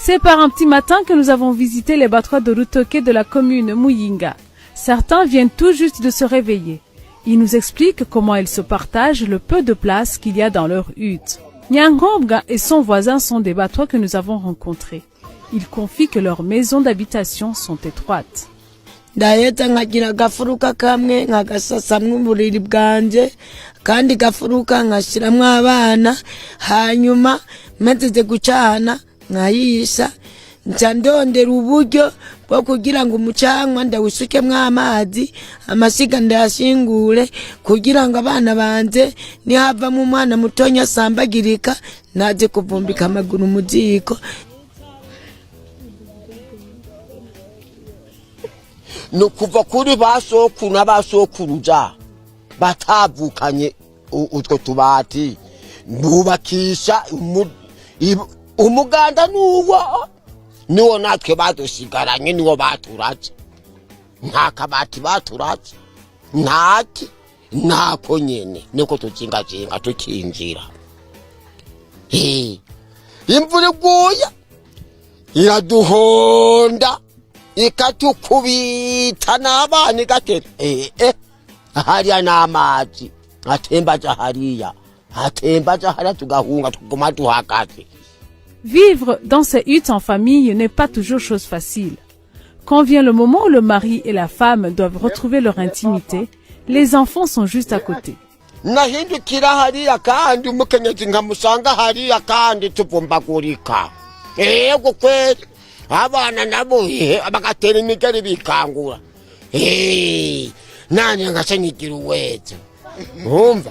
C'est par un petit matin que nous avons visité les battoirs de Rutoke de la commune Muyinga. Certains viennent tout juste de se réveiller. Ils nous expliquent comment ils se partagent le peu de place qu'il y a dans leur hutte. Nyangobga et son voisin sont des battoirs que nous avons rencontrés. Ils confient que leurs maisons d'habitation sont étroites. Ndaheta nkagira gafuruka kamwe nkagasasamwe uburiri bwanje kandi gafuruka nkashiramwo abana hanyuma mpejeje gucana nkayisha nca ndondera uburyo bwo kugira ngo umucanwa ndawusukemwo amazi amasiga ndayashingure kugira ngo abana banje nihavamo umwana mutonya asambagirika naje kuvumbika amaguru mu ziko. No kuva kuri basokuru n'abasokuruza batavukanye utwo tubati nubakisha umuganda niwo natwe badusigaranye niwo baturaje nta kabati baturaje ntako nyene niko tukingakinga tukinjira. Imvura iguye iraduhonda ikatukubita n'abana igatera hariya n'amazi atembaja hariya tugahunga tuguma duhagaze. Vivre dans ces huttes en famille n'est pas toujours chose facile. Quand vient le moment où le mari et la femme doivent retrouver leur intimité, les enfants sont juste à côté. Nahindukira hariya kandi umukenyezi nkamusanga hariya kandi tuvumbagurika. Yego kweli abana nabo bagatera imigeri bikangura nani ngashanyigira uwezo umva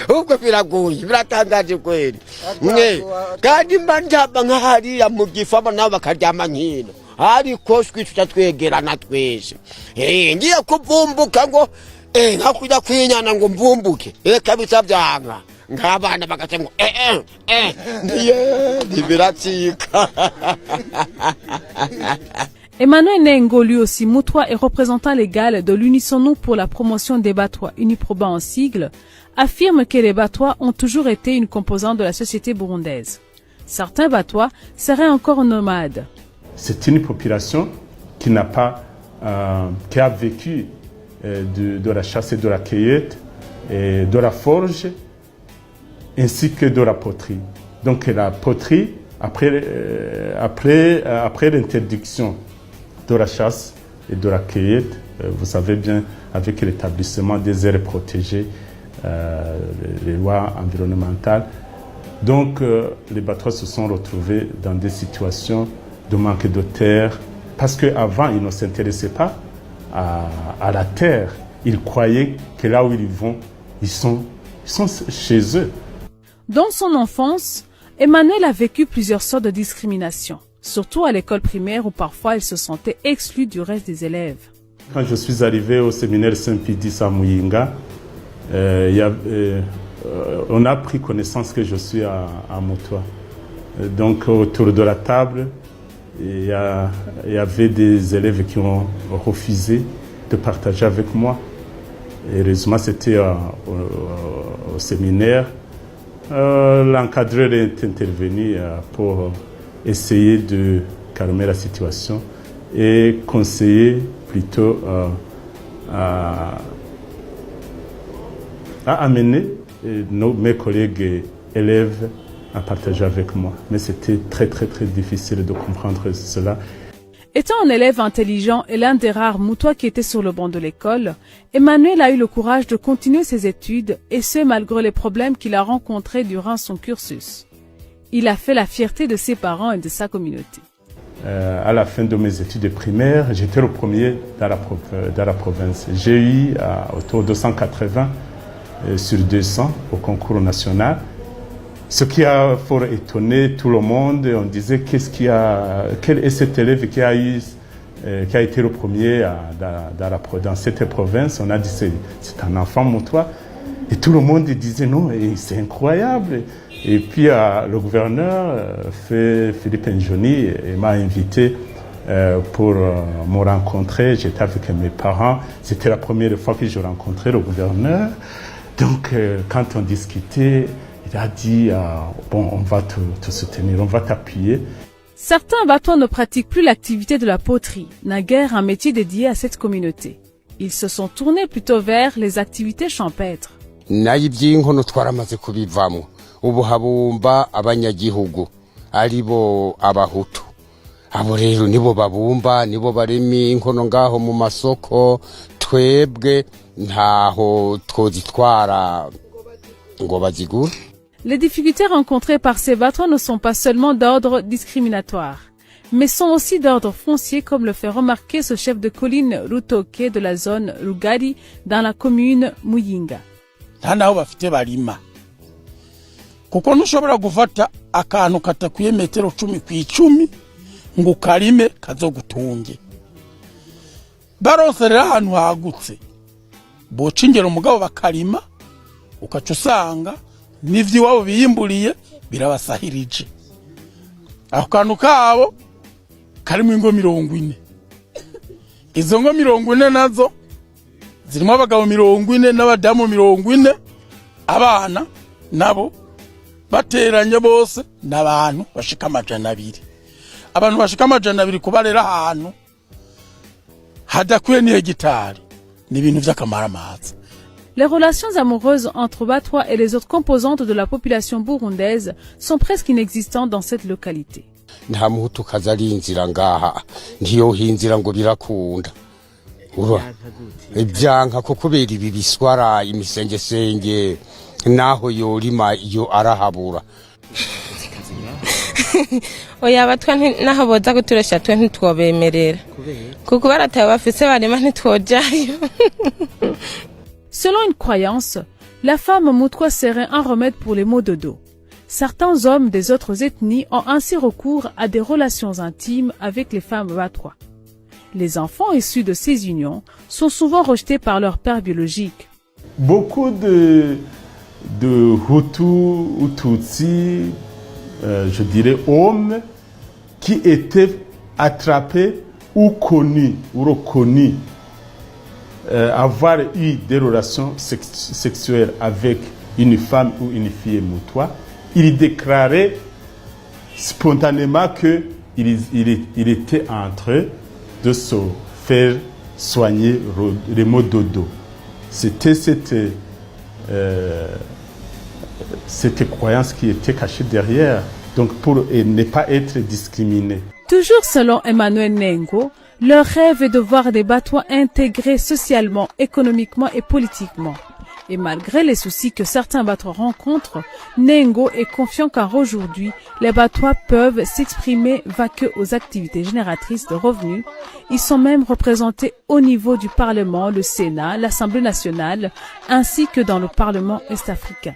ubwo biragoye biratangaje kweli kandi mbanjaba nkahariya mu gifaba nabo bakaryama nkino ariko twitwa twegerana twese ngiye kuvumbuka ngo nkakujya kwinyana ngo mvumbuke kabisa byanka ngabana bagatengo liberatika. Emmanuel Nengo, lui aussi moutois et représentant légal de l'Unisono pour la promotion des battoirs, Uniproba en sigle, affirme que les battoirs ont toujours été une composante de la société burundaise. Certains battoirs seraient encore nomades. C'est une population qui n'a pas, qui a vécu de la chasse et de la cueillette, et de la forge, ainsi que de la poterie. Donc la poterie, après l'interdiction de la chasse et de la cueillette, vous savez bien, avec l'établissement des aires protégées, les lois environnementales, donc les battoirs se sont retrouvés dans des situations de manque de terre, parce qu'avant, ils ne s'intéressaient pas à la terre. Ils croyaient que là où ils vont, ils sont chez eux. Dans son enfance, Emmanuel a vécu plusieurs sortes de discrimination, surtout à l'école primaire où parfois il se sentait exclu du reste des élèves. Quand je suis arrivé au séminaire Saint-Pédis à Muyinga, on a pris connaissance que je suis à Motoa. Donc autour de la table, il y avait des élèves qui ont refusé de partager avec moi. Et heureusement, c'était au séminaire. L'encadreur est intervenu pour essayer de calmer la situation et conseiller plutôt à amener mes collègues élèves à partager avec moi. Mais c'était très difficile de comprendre cela. Étant un élève intelligent et l'un des rares moutois qui était sur le banc de l'école, Emmanuel a eu le courage de continuer ses études, et ce malgré les problèmes qu'il a rencontrés durant son cursus. Il a fait la fierté de ses parents et de sa communauté. À la fin de mes études primaires, j'étais le premier dans la province. J'ai eu autour de 180 sur 200 au concours national. Ce qui a fort étonné tout le monde, on disait quel est cet élève qui a été le premier dans cette province. On a dit c'est un enfant moutois. Et tout le monde disait non, c'est incroyable. Et puis le gouverneur, Philippe Njoni, m'a invité pour me rencontrer. J'étais avec mes parents. C'était la première fois que je rencontrais le gouverneur. Donc quand on discutait, il il a dit, bon, on va te soutenir, on va t'appuyer. Certains Batwa ne pratiquent plus l'activité de la poterie, naguère un métier dédié à cette communauté. Ils se sont tournés plutôt vers les activités champêtres. nayo iby'inkono twaramaze kubivamo ubu habumba abanyagihugu aribo abahutu abo rero nibo babumba nibo baremi inkono ngaho mu masoko twebwe ntaho twozitwara ngo bazigure. Les difficultés rencontrées par ces Batwa ne sont pas seulement d'ordre discriminatoire, mais sont aussi d'ordre foncier, comme le fait remarquer ce chef de colline Rutoke de la zone Rugari dans la commune Muyinga. nta naho bafite barima kuko ntushobora gufata akantu katakwiye metero 10 ku 10 ngo karime kazogutunge baronse rero ahantu hagutse boca ingero umugabo bakarima ukaca usanga n'ivy'iwabo biyimburiye birabasahirije aho kantu kabo karimo ingo 40 izo ngo 40 nazo zirimo abagabo 40 n'abadamu 40 abana nabo bateranye bose n'abantu bashika 200 abantu bashika 200 kubarera ahantu hadakwiye ni hegitari ni ibintu vy'akamaramaza. Les relations amoureuses entre Batwa et les autres composantes de la population burundaise sont presque inexistantes dans cette localité. nta muhutu kazari inzira ngaha ntiyo hinzira ngo birakunda ibyanka ko kubera ibi biswara imisengesenge naho yorima iyo arahabura. oya Abatwa naho boza guturesha twe ntitwobemerera kuko barataye bafise barima ntitwojayo. Selon une croyance, la femme Mutwa serait un remède pour les maux de dos. Certains hommes des autres ethnies ont ainsi recours à des relations intimes avec les femmes Batwa. Les enfants issus de ces unions sont souvent rejetés par leur père biologique. Beaucoup de Hutu ou Tutsi, je dirais hommes, qui étaient attrapés ou connus, ou reconnus avoir eu des relations sexuelles avec une femme ou une fille Mutwa, ils déclaraient spontanément qu'il était entre eux de se faire soigner les maux de dos. C'était cette croyance qui était cachée derrière, donc pour ne pas être discriminés. Toujours selon Emmanuel Nengo, leur rêve est de voir des Batwa intégrés socialement, économiquement et politiquement. Et malgré les soucis que certains Batwa rencontrent, Nengo est confiant car aujourd'hui, les Batwa peuvent s'exprimer vaqueux aux activités génératrices de revenus. Ils sont même représentés au niveau du Parlement, le Sénat, l'Assemblée nationale, ainsi que dans le Parlement est-africain.